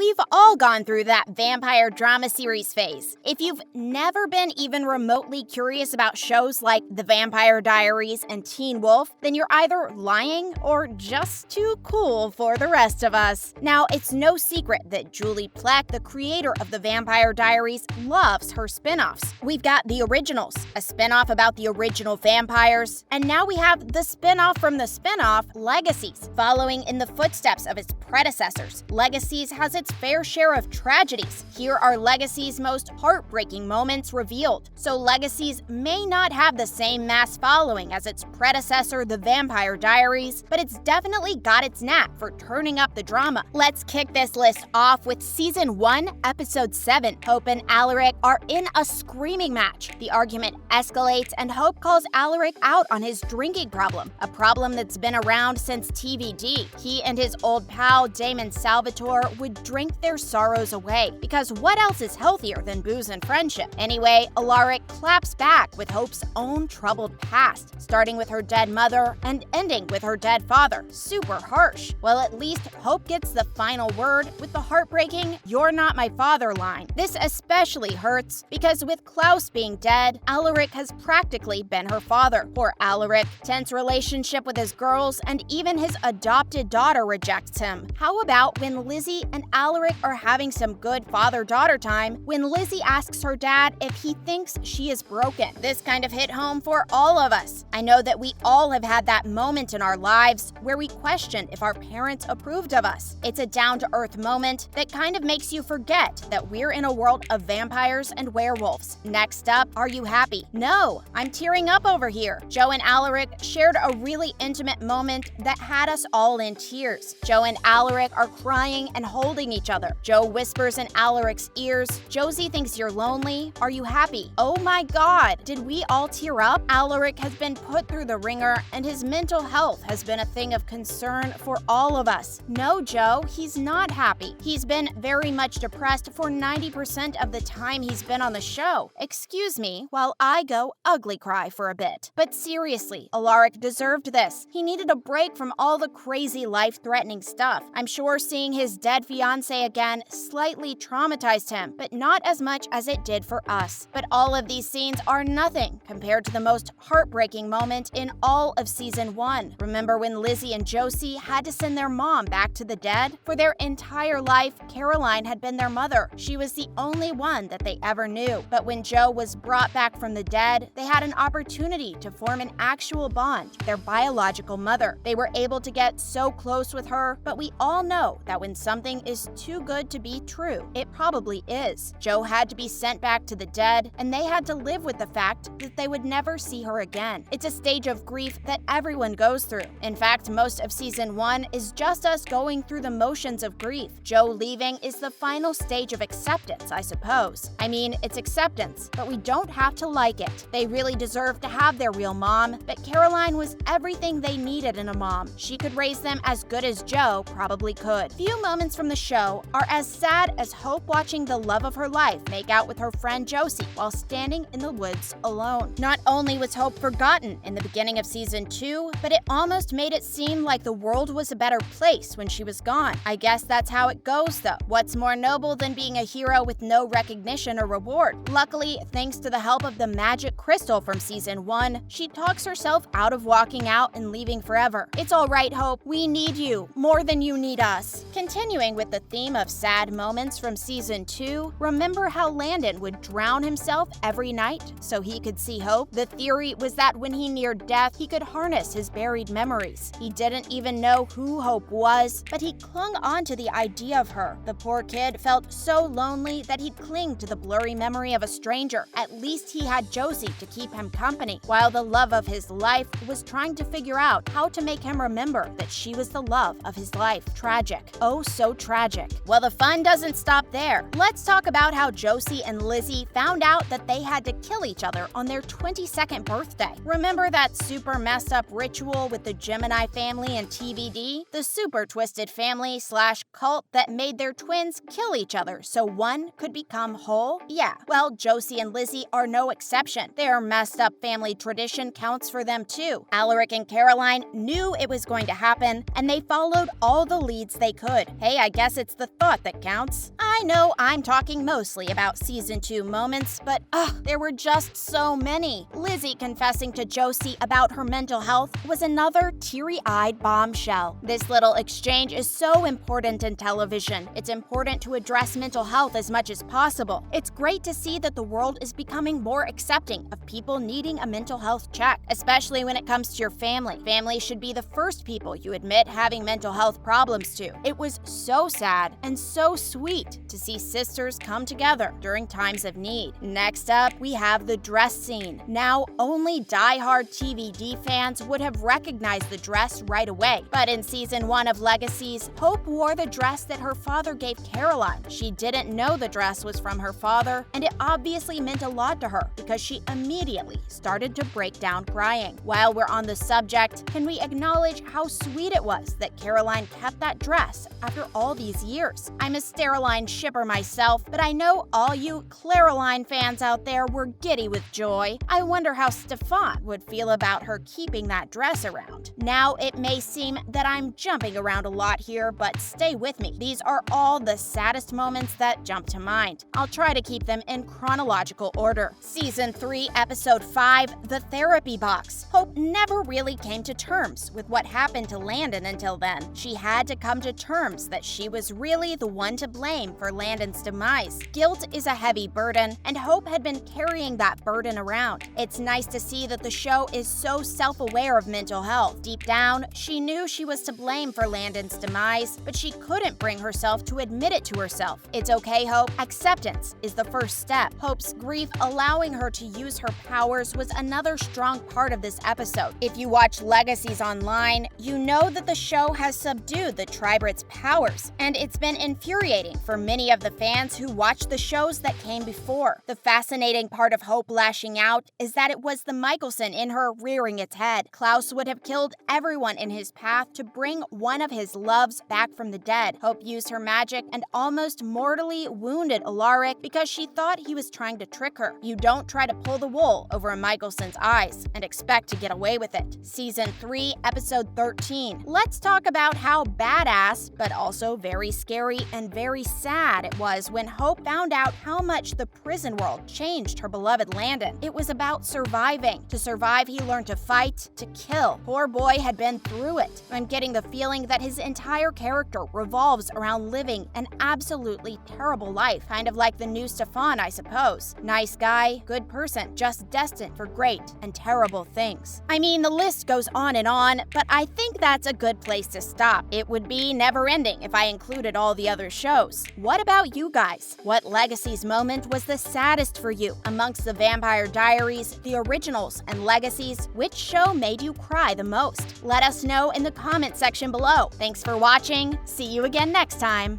We've all gone through that vampire drama series phase. If you've never been even remotely curious about shows like The Vampire Diaries and Teen Wolf, then you're either lying or just too cool for the rest of us. Now, it's no secret that Julie Plec, the creator of The Vampire Diaries, loves her spin-offs. We've got The Originals, a spin-off about the original vampires, and now we have the spin-off from the spin-off, Legacies. Following in the footsteps of its predecessors, Legacies has its fair share of tragedies. Here are Legacies' most heartbreaking moments revealed. So Legacies may not have the same mass following as its predecessor, The Vampire Diaries, but it's definitely got its knack for turning up the drama. Let's kick this list off with Season 1, Episode 7. Hope and Alaric are in a screaming match. The argument escalates and Hope calls Alaric out on his drinking problem, a problem that's been around since TVD. He and his old pal Damon Salvatore would drink their sorrows away, because what else is healthier than booze and friendship? Anyway, Alaric claps back with Hope's own troubled past, starting with her dead mother and ending with her dead father. Super harsh. Well, at least Hope gets the final word with the heartbreaking "You're not my father" line. This especially hurts because with Klaus being dead, Alaric has practically been her father. Poor Alaric, tense relationship with his girls, and even his adopted daughter rejects him. How about when Lizzie and Alaric are having some good father-daughter time, when Lizzie asks her dad if he thinks she is broken? This kind of hit home for all of us. I know that we all have had that moment in our lives where we question if our parents approved of us. It's a down-to-earth moment that kind of makes you forget that we're in a world of vampires and werewolves. Next up, are you happy? No, I'm tearing up over here. Joe and Alaric shared a really intimate moment that had us all in tears. Joe and Alaric are crying and holding each other. Joe whispers in Alaric's ears, "Josie thinks you're lonely. Are you happy?" Oh my God, did we all tear up? Alaric has been put through the ringer, and his mental health has been a thing of concern for all of us. No, Joe, he's not happy. He's been very much depressed for 90% of the time he's been on the show. Excuse me while I go ugly cry for a bit. But seriously, Alaric deserved this. He needed a break from all the crazy life-threatening stuff. I'm sure seeing his dead fiancé again slightly traumatized him, but not as much as it did for us. But all of these scenes are nothing compared to the most heartbreaking moment in all of Season 1. Remember when Lizzie and Josie had to send their mom back to the dead? For their entire life, Caroline had been their mother. She was the only one that they ever knew. But when Joe was brought back from the dead, they had an opportunity to form an actual bond, their biological mother. They were able to get so close with her, but we all know that when something is too good to be true, it probably is. Joe had to be sent back to the dead, and they had to live with the fact that they would never see her again. It's a stage of grief that everyone goes through. In fact, most of Season 1 is just us going through the motions of grief. Joe leaving is the final stage of acceptance, I suppose. I mean, it's acceptance, but we don't have to like it. They really deserve to have their real mom, but Caroline was everything they needed in a mom. She could raise them as good as Joe probably could. Few moments from the show are as sad as Hope watching the love of her life make out with her friend Josie while standing in the woods alone. Not only was Hope forgotten in the beginning of Season 2, but it almost made it seem like the world was a better place when she was gone. I guess that's how it goes though. What's more noble than being a hero with no recognition or reward? Luckily, thanks to the help of the magic crystal from Season 1, she talks herself out of walking out and leaving forever. It's alright, Hope. We need you more than you need us. Continuing with the theme of sad moments from Season 2, remember how Landon would drown himself every night so he could see Hope? The theory was that when he neared death, he could harness his buried memories. He didn't even know who Hope was, but he clung on to the idea of her. The poor kid felt so lonely that he'd cling to the blurry memory of a stranger. At least he had Josie to keep him company, while the love of his life was trying to figure out how to make him remember that she was the love of his life. Tragic. Oh, so tragic. Well, the fun doesn't stop there. Let's talk about how Josie and Lizzie found out that they had to kill each other on their 22nd birthday. Remember that super messed up ritual with the Gemini family and TVD? The super twisted family / cult that made their twins kill each other so one could become whole? Yeah, well, Josie and Lizzie are no exception. Their messed up family tradition counts for them too. Alaric and Caroline knew it was going to happen, and they followed all the leads they could. Hey, I guess it's the thought that counts. I know I'm talking mostly about season 2 moments, but there were just so many. Lizzie confessing to Josie about her mental health was another teary-eyed bombshell. This little exchange is so important in television. It's important to address mental health as much as possible. It's great to see that the world is becoming more accepting of people needing a mental health check, especially when it comes to your family. Family should be the first people you admit having mental health problems to. It was so sad and so sweet to see sisters come together during times of need. Next up, we have the dress scene. Now, only die-hard TVD fans would have recognized the dress right away. But in season 1 of Legacies, Hope wore the dress that her father gave Caroline. She didn't know the dress was from her father, and it obviously meant a lot to her because she immediately started to break down crying. While we're on the subject, can we acknowledge how sweet it was that Caroline kept that dress after all these years? I'm a Caroline shipper myself, but I know all you Caroline fans out there were giddy with joy. I wonder how Stefan would feel about her keeping that dress around. Now, it may seem that I'm jumping around a lot here, but stay with me. These are all the saddest moments that jump to mind. I'll try to keep them in chronological order. Season 3, Episode 5, The Therapy Box. Hope never really came to terms with what happened to Landon until then. She had to come to terms that she was really the one to blame for Landon's demise. Guilt is a heavy burden, and Hope had been carrying that burden around. It's nice to see that the show is so self-aware of mental health. Deep down, she knew she was to blame for Landon's demise, but she couldn't bring herself to admit it to herself. It's okay, Hope. Acceptance is the first step. Hope's grief allowing her to use her powers was another strong part of this episode. If you watch Legacies online, you know that the show has subdued the Tribert's powers, and it's been infuriating for many of the fans who watched the shows that came before. The fascinating part of Hope lashing out is that it was the Michelson in her rearing its head. Klaus would have killed everyone in his path to bring one of his loves back from the dead. Hope used her magic and almost mortally wounded Alaric because she thought he was trying to trick her. You don't try to pull the wool over a Michelson's eyes and expect to get away with it. Season 3, Episode 13. Let's talk about how badass, but also very scary and very sad it was when Hope found out how much the prison world changed her beloved Landon. It was about surviving. To survive, he learned to fight, to kill. Poor boy had been through it. I'm getting the feeling that his entire character revolves around living an absolutely terrible life, kind of like the new Stefan, I suppose. Nice guy, good person, just destined for great and terrible things. I mean, the list goes on, but I think that's a good place to stop. It would be never-ending if I included all the other shows. What about you guys? What Legacies moment was the saddest for you? Amongst the Vampire Diaries, the originals, and Legacies, which show made you cry the most? Let us know in the comment section below. Thanks for watching. See you again next time.